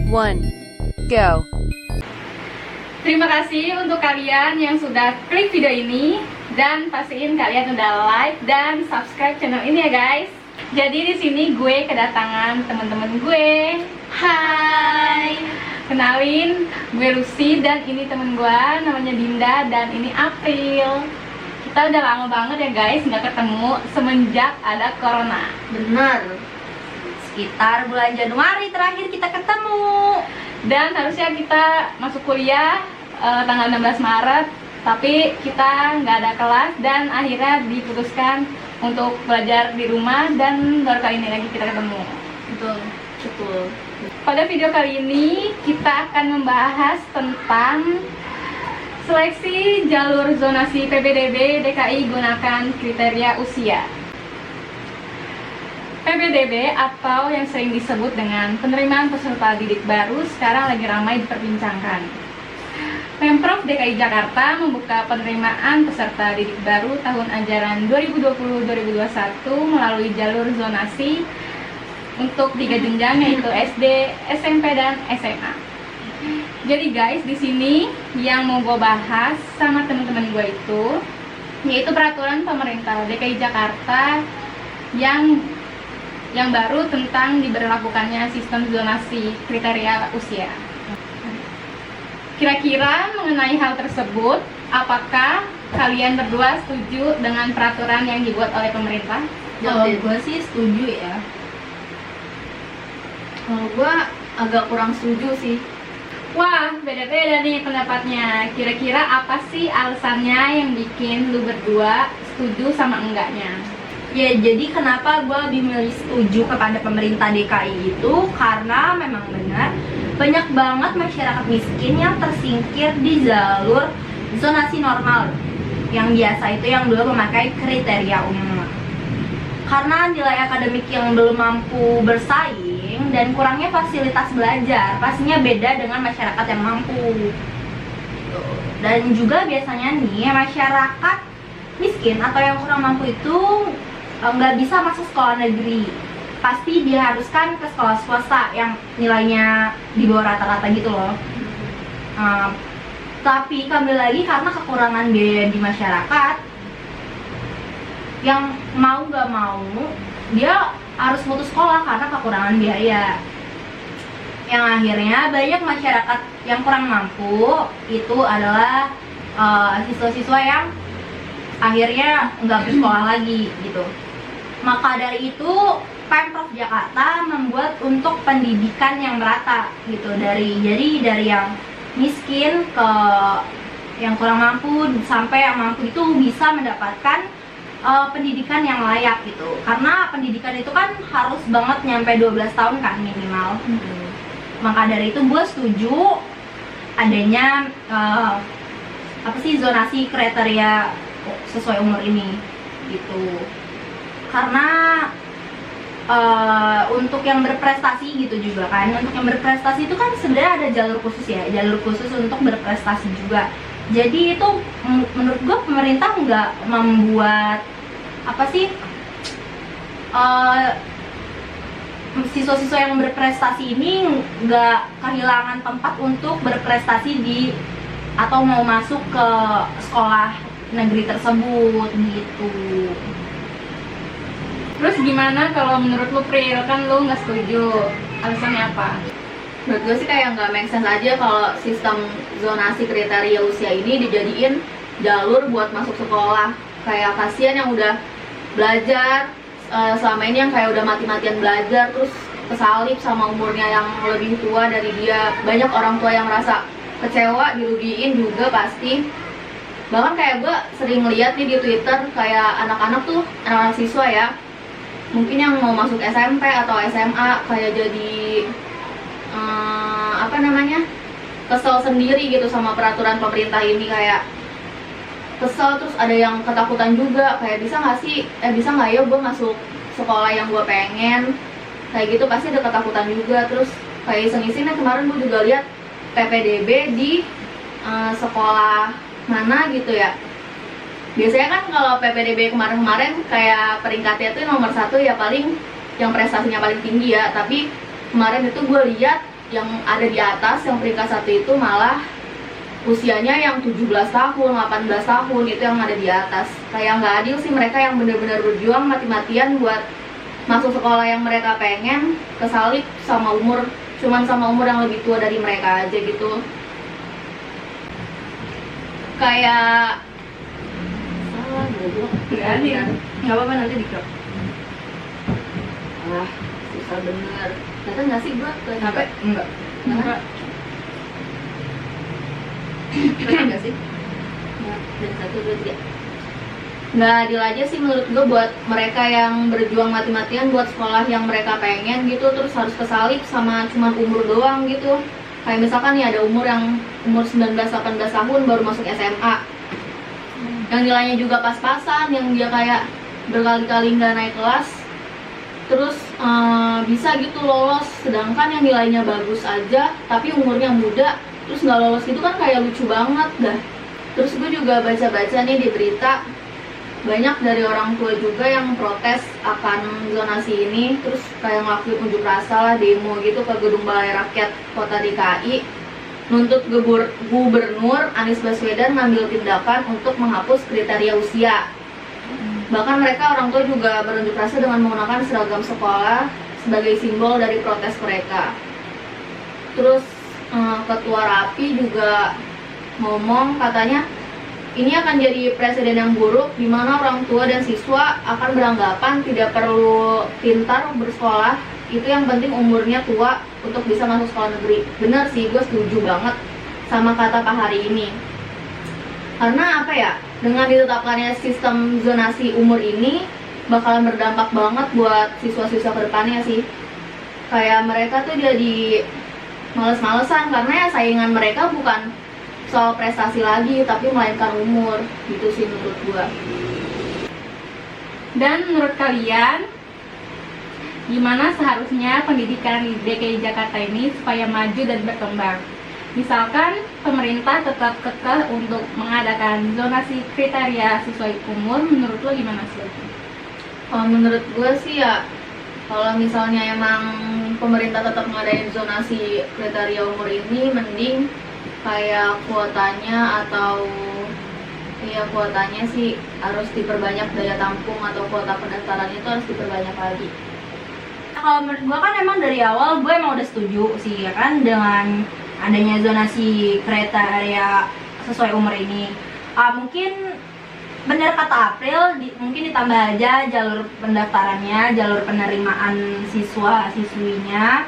1, go. Terima kasih untuk kalian yang sudah klik video ini, dan pastiin kalian udah like dan subscribe channel ini ya guys. Jadi di sini gue kedatangan teman-teman gue. Hai. Kenalin, gue Lucy dan ini temen gue namanya Dinda dan ini April. Kita udah lama banget ya guys nggak ketemu semenjak ada corona. Bener, sekitar bulan Januari terakhir kita ketemu. Dan harusnya kita masuk kuliah tanggal 16 Maret, tapi kita nggak ada kelas dan akhirnya diputuskan untuk belajar di rumah, dan baru kali ini lagi kita ketemu. Betul. Pada video kali ini kita akan membahas tentang seleksi jalur zonasi PPDB DKI gunakan kriteria usia. PPDB atau yang sering disebut dengan penerimaan peserta didik baru sekarang lagi ramai diperbincangkan. Pemprov DKI Jakarta membuka penerimaan peserta didik baru tahun ajaran 2020-2021 melalui jalur zonasi untuk 3 jenjang, yaitu SD, SMP, dan SMA. Jadi guys, di sini yang mau gue bahas sama teman-teman gue itu yaitu peraturan pemerintah DKI Jakarta yang baru tentang diberlakukannya sistem zonasi kriteria usia. Kira-kira mengenai hal tersebut, apakah kalian berdua setuju dengan peraturan yang dibuat oleh pemerintah? Kalau gue sih setuju ya. Kalau gue agak kurang setuju sih. Wah, beda-beda nih pendapatnya. Kira-kira apa sih alasannya yang bikin lu berdua setuju sama enggaknya? Ya, jadi kenapa gue lebih milih setuju kepada pemerintah DKI itu karena memang benar banyak banget masyarakat miskin yang tersingkir di jalur zonasi normal, yang biasa itu yang belum memakai kriteria umum. Karena nilai akademik yang belum mampu bersaing dan kurangnya fasilitas belajar pastinya beda dengan masyarakat yang mampu. Dan juga biasanya nih masyarakat miskin atau yang kurang mampu itu nggak bisa masuk sekolah negeri, pasti diharuskan ke sekolah swasta yang nilainya di bawah rata-rata gitu loh. Tapi kembali lagi karena kekurangan biaya di masyarakat, yang mau nggak mau dia harus putus sekolah karena kekurangan biaya, yang akhirnya banyak masyarakat yang kurang mampu itu adalah siswa-siswa yang akhirnya nggak bersekolah lagi gitu. Maka dari itu Pemprov Jakarta membuat untuk pendidikan yang merata gitu, dari yang miskin ke yang kurang mampu sampai yang mampu itu bisa mendapatkan pendidikan yang layak gitu. Karena pendidikan itu kan harus banget nyampe 12 tahun kan minimal. Maka dari itu gue setuju adanya zonasi kriteria sesuai umur ini gitu. Karena untuk yang berprestasi gitu juga kan, untuk yang berprestasi itu kan sebenarnya ada jalur khusus ya, jalur khusus untuk berprestasi juga. Jadi itu menurut gue pemerintah nggak membuat siswa-siswa yang berprestasi ini nggak kehilangan tempat untuk berprestasi di atau mau masuk ke sekolah negeri tersebut gitu. Terus gimana kalau menurut lu, Pril? Kan lu nggak setuju, alasannya apa? Menurut gue sih kayak nggak make sense aja kalau sistem zonasi kriteria usia ini dijadiin jalur buat masuk sekolah. Kayak kasihan yang udah belajar selama ini, yang kayak udah mati-matian belajar terus kesalip sama umurnya yang lebih tua dari dia. Banyak orang tua yang merasa kecewa, dirugiin juga pasti. Bahkan kayak gue sering lihat nih di Twitter kayak anak-anak siswa ya, mungkin yang mau masuk SMP atau SMA kayak jadi kesel sendiri gitu sama peraturan pemerintah ini. Kayak kesel, terus ada yang ketakutan juga kayak bisa nggak ya gue masuk sekolah yang gue pengen, kayak gitu pasti ada ketakutan juga. Terus kayak iseng-isengnya kemarin gue juga lihat PPDB di sekolah mana gitu ya. Biasanya kan kalau PPDB kemarin-kemarin kayak peringkatnya tuh nomor 1 ya paling yang prestasinya paling tinggi ya. Tapi kemarin itu gue lihat yang ada di atas, yang peringkat 1 itu malah usianya yang 17 tahun, 18 tahun, itu yang ada di atas. Kayak nggak adil sih, mereka yang benar-benar berjuang mati-matian buat masuk sekolah yang mereka pengen, kesalip sama umur, cuman sama umur yang lebih tua dari mereka aja gitu. Kayak salah goblok. Nggak adil. Nggak apa-apa, nanti di-crop. Ah, susah bener. Kata nggak sih gua ke Sampai enggak. Enggak. Bener nggak sih? Dan 1, 2, 3. Nggak adil aja sih menurut gue buat mereka yang berjuang mati-matian buat sekolah yang mereka pengen gitu, terus harus kesalip sama cuman umur doang gitu. Kayak misalkan nih ada umur 19-18 tahun baru masuk SMA, yang nilainya juga pas-pasan, yang dia kayak berkali-kali nggak naik kelas, terus bisa gitu lolos, sedangkan yang nilainya bagus aja tapi umurnya muda terus nggak lolos gitu kan kayak lucu banget dah. Terus gue juga baca-baca nih di berita, banyak dari orang tua juga yang protes akan zonasi ini, terus kayak ngelakuin unjuk rasa lah, demo gitu ke Gedung Balai Rakyat Kota DKI, nuntut Gubernur Anies Baswedan ngambil tindakan untuk menghapus kriteria usia. Bahkan mereka orang tua juga berunjuk rasa dengan menggunakan seragam sekolah sebagai simbol dari protes mereka. Terus Ketua RAPI juga ngomong, katanya ini akan jadi presiden yang buruk di mana orang tua dan siswa akan beranggapan tidak perlu pintar bersekolah, itu yang penting umurnya tua untuk bisa masuk sekolah negeri. Bener sih, gue setuju banget sama kata Pak Hari ini. Karena apa ya, dengan ditetapkannya sistem zonasi umur ini bakalan berdampak banget buat siswa-siswa ke depannya sih. Kayak mereka tuh jadi males-malesan karena ya saingan mereka bukan soal prestasi lagi tapi melainkan umur, gitu sih menurut gua. Dan menurut kalian, gimana seharusnya pendidikan di DKI Jakarta ini supaya maju dan berkembang? Misalkan pemerintah tetap kekeh untuk mengadakan zonasi kriteria sesuai umur, menurut lo gimana sih? Kalau menurut gue sih ya, kalau misalnya emang pemerintah tetap ngadain zonasi kriteria umur ini, mending kayak kuotanya atau ya kuotanya sih harus diperbanyak, daya tampung atau kuota pendaftaran itu harus diperbanyak lagi. Kalau menurut gue kan emang dari awal gue emang udah setuju sih ya kan dengan adanya zonasi kriteria sesuai umur ini. Mungkin benar kata April, mungkin ditambah aja jalur pendaftarannya, jalur penerimaan siswa-siswinya,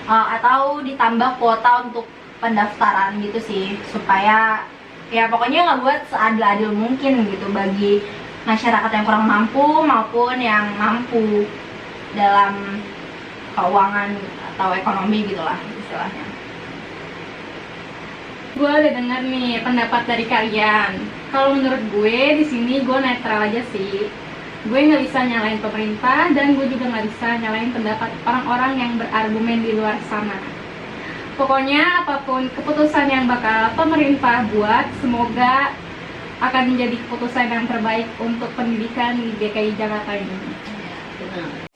atau ditambah kuota untuk pendaftaran gitu sih, supaya ya pokoknya nggak buat seadil-adil mungkin gitu bagi masyarakat yang kurang mampu maupun yang mampu dalam keuangan atau ekonomi gitulah istilahnya. Gue udah denger nih pendapat dari kalian. Kalau menurut gue di sini gue netral aja sih. Gue nggak bisa nyalain pemerintah dan gue juga nggak bisa nyalain pendapat orang-orang yang berargumen di luar sana. Pokoknya apapun keputusan yang bakal pemerintah buat, semoga akan menjadi keputusan yang terbaik untuk pendidikan di DKI Jakarta ini. Benar.